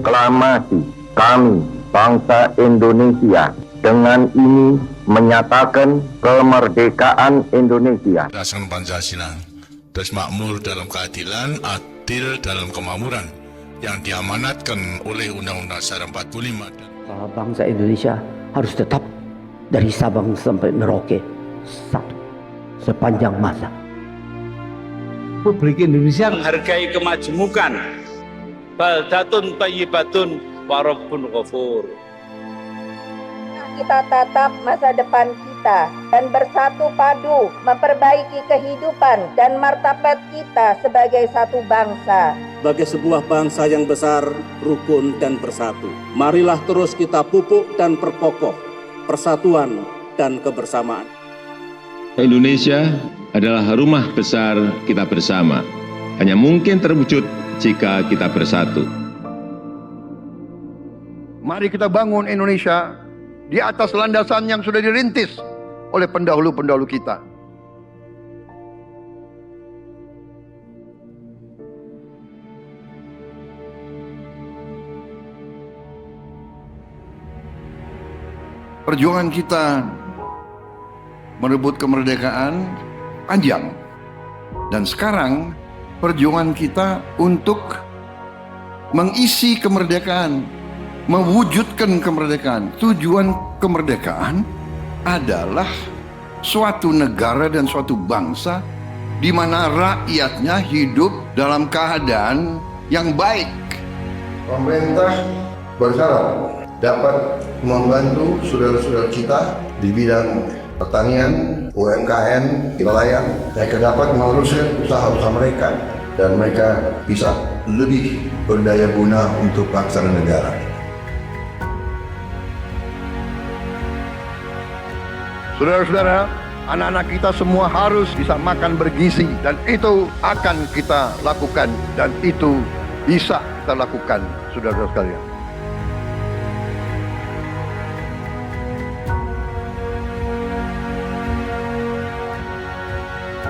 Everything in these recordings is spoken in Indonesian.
proklamasi kami, bangsa Indonesia, dengan ini menyatakan kemerdekaan Indonesia. Berdasarkan Pancasila, terus makmur dalam keadilan, adil dalam kemakmuran, yang diamanatkan oleh Undang-Undang Dasar 45. Bangsa Indonesia harus tetap dari Sabang sampai Merauke satu sepanjang masa. Republik Indonesia menghargai kemajemukan, baldatun thayyibatun wa rabbun ghafur. Kita tatap masa depan kita dan bersatu padu memperbaiki kehidupan dan martabat kita sebagai satu bangsa. Sebagai sebuah bangsa yang besar, rukun dan bersatu. Marilah terus kita pupuk dan perkokoh persatuan dan kebersamaan. Indonesia adalah rumah besar kita bersama. Hanya mungkin terwujud jika kita bersatu. Mari kita bangun Indonesia di atas landasan yang sudah dirintis oleh pendahulu-pendahulu kita. Perjuangan kita merebut kemerdekaan panjang. Dan sekarang perjuangan kita untuk mengisi kemerdekaan, mewujudkan kemerdekaan. Tujuan kemerdekaan adalah suatu negara dan suatu bangsa di mana rakyatnya hidup dalam keadaan yang baik. Pemerintah berharap dapat membantu saudara-saudara kita di bidang pertanian, UMKM, nelayan. Mereka dapat meneruskan usaha-usaha mereka dan mereka bisa lebih berdaya guna untuk bangsa dan negara. Saudara-saudara, anak-anak kita semua harus bisa makan bergizi dan itu akan kita lakukan dan itu bisa kita lakukan, saudara-saudara sekalian.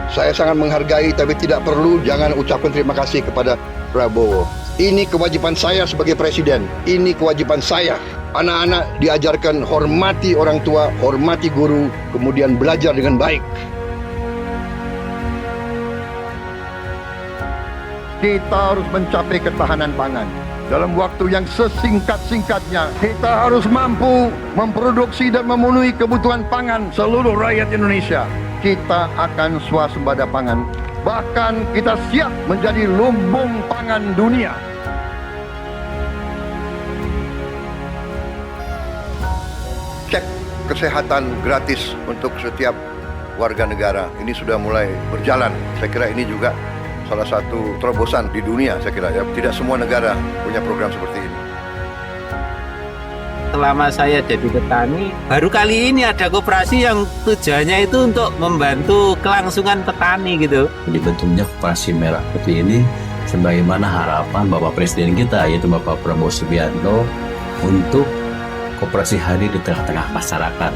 Saya sangat menghargai tapi tidak perlu jangan ucapkan terima kasih kepada Prabowo. Ini kewajiban saya sebagai presiden. Ini kewajiban saya. Anak-anak diajarkan hormati orang tua, hormati guru, kemudian belajar dengan baik. Kita harus mencapai ketahanan pangan. Dalam waktu yang sesingkat-singkatnya, kita harus mampu memproduksi dan memenuhi kebutuhan pangan seluruh rakyat Indonesia. Kita akan swasembada pangan. Bahkan kita siap menjadi lumbung pangan dunia. Cek kesehatan gratis untuk setiap warga negara. Ini sudah mulai berjalan. Saya kira ini juga salah satu terobosan di dunia, saya kira ya. Tidak semua negara punya program seperti ini. Selama saya jadi petani, baru kali ini ada koperasi yang tujuannya itu untuk membantu kelangsungan petani gitu. Jadi bentuknya koperasi merah putih ini sebagaimana harapan Bapak Presiden kita, yaitu Bapak Prabowo Subianto, untuk koperasi hadir di tengah-tengah masyarakat.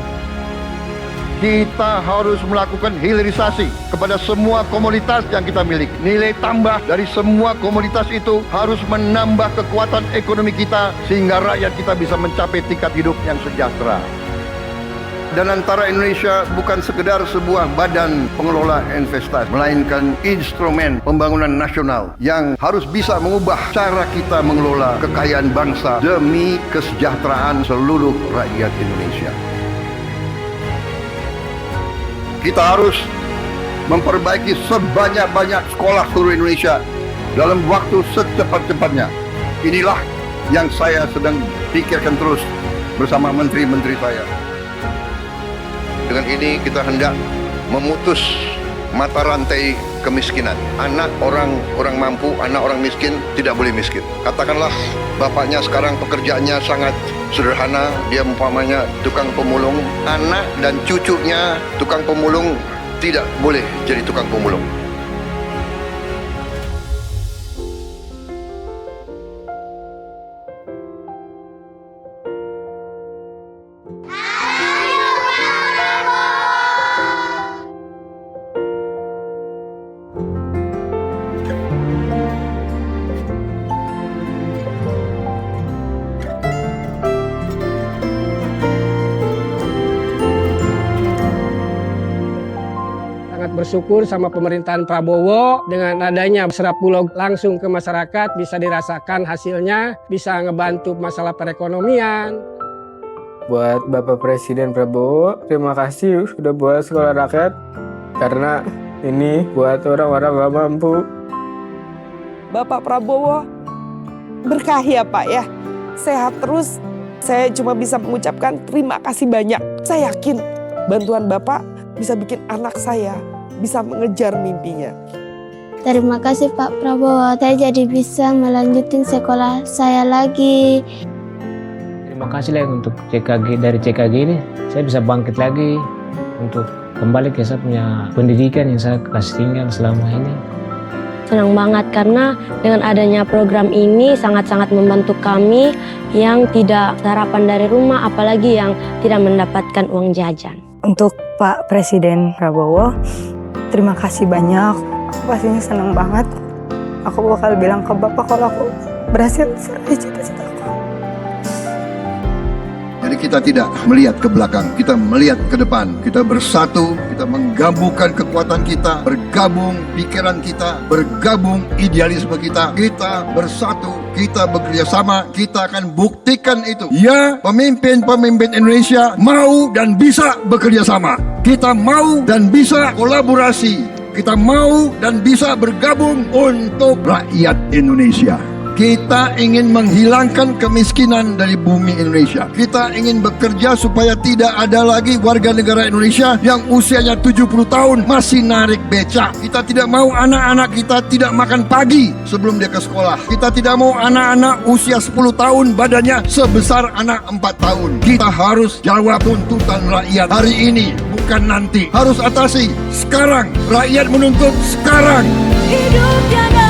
Kita harus melakukan hilirisasi kepada semua komoditas yang kita miliki. Nilai tambah dari semua komoditas itu harus menambah kekuatan ekonomi kita sehingga rakyat kita bisa mencapai tingkat hidup yang sejahtera. Dan antara Indonesia bukan sekedar sebuah badan pengelola investasi, melainkan instrumen pembangunan nasional yang harus bisa mengubah cara kita mengelola kekayaan bangsa demi kesejahteraan seluruh rakyat Indonesia. Kita harus memperbaiki sebanyak-banyak sekolah seluruh Indonesia dalam waktu secepat-cepatnya. Inilah yang saya sedang pikirkan terus bersama menteri-menteri saya. Dengan ini kita hendak memutus mata rantai kemiskinan. Anak orang mampu, anak orang miskin tidak boleh miskin. Katakanlah bapaknya sekarang pekerjaannya sangat sederhana, dia umpamanya tukang pemulung, anak dan cucunya tukang pemulung tidak boleh jadi tukang pemulung. sangat bersyukur sama pemerintahan Prabowo dengan adanya Serap Bulog langsung ke masyarakat, bisa dirasakan hasilnya, bisa ngebantu masalah perekonomian. Buat Bapak Presiden Prabowo, terima kasih sudah buat sekolah rakyat, karena ini buat orang-orang gak mampu. Bapak Prabowo, berkah ya Pak ya, sehat terus. Saya cuma bisa mengucapkan terima kasih banyak. Saya yakin bantuan Bapak bisa bikin anak saya bisa mengejar mimpinya. Terima kasih Pak Prabowo, saya jadi bisa melanjutin sekolah saya lagi. Terima kasih lah untuk CKG, dari CKG ini saya bisa bangkit lagi untuk kembali ke saya punya pendidikan yang saya kasih tinggal selama ini. Senang banget karena dengan adanya program ini sangat-sangat membantu kami yang tidak sarapan dari rumah, apalagi yang tidak mendapatkan uang jajan. Untuk Pak Presiden Prabowo, terima kasih banyak. Aku pastinya senang banget. Aku bakal bilang ke Bapak kalau aku berhasil meraih cita-cita aku. Jadi kita tidak melihat ke belakang, kita melihat ke depan. Kita bersatu, kita menggabungkan kekuatan kita, bergabung pikiran kita, bergabung idealisme kita. Kita bersatu, kita bekerja sama, kita akan buktikan itu. Ya, pemimpin-pemimpin Indonesia mau dan bisa bekerja sama. Kita mau dan bisa kolaborasi. Kita mau dan bisa bergabung untuk rakyat Indonesia. Kita ingin menghilangkan kemiskinan dari bumi Indonesia. Kita ingin bekerja supaya tidak ada lagi warga negara Indonesia yang usianya 70 tahun masih narik becak. Kita tidak mau anak-anak kita tidak makan pagi sebelum dia ke sekolah. Kita tidak mau anak-anak usia 10 tahun badannya sebesar anak 4 tahun. Kita harus jawab tuntutan rakyat hari ini, bukan nanti. Harus atasi sekarang. Rakyat menuntut sekarang. Hidup jaga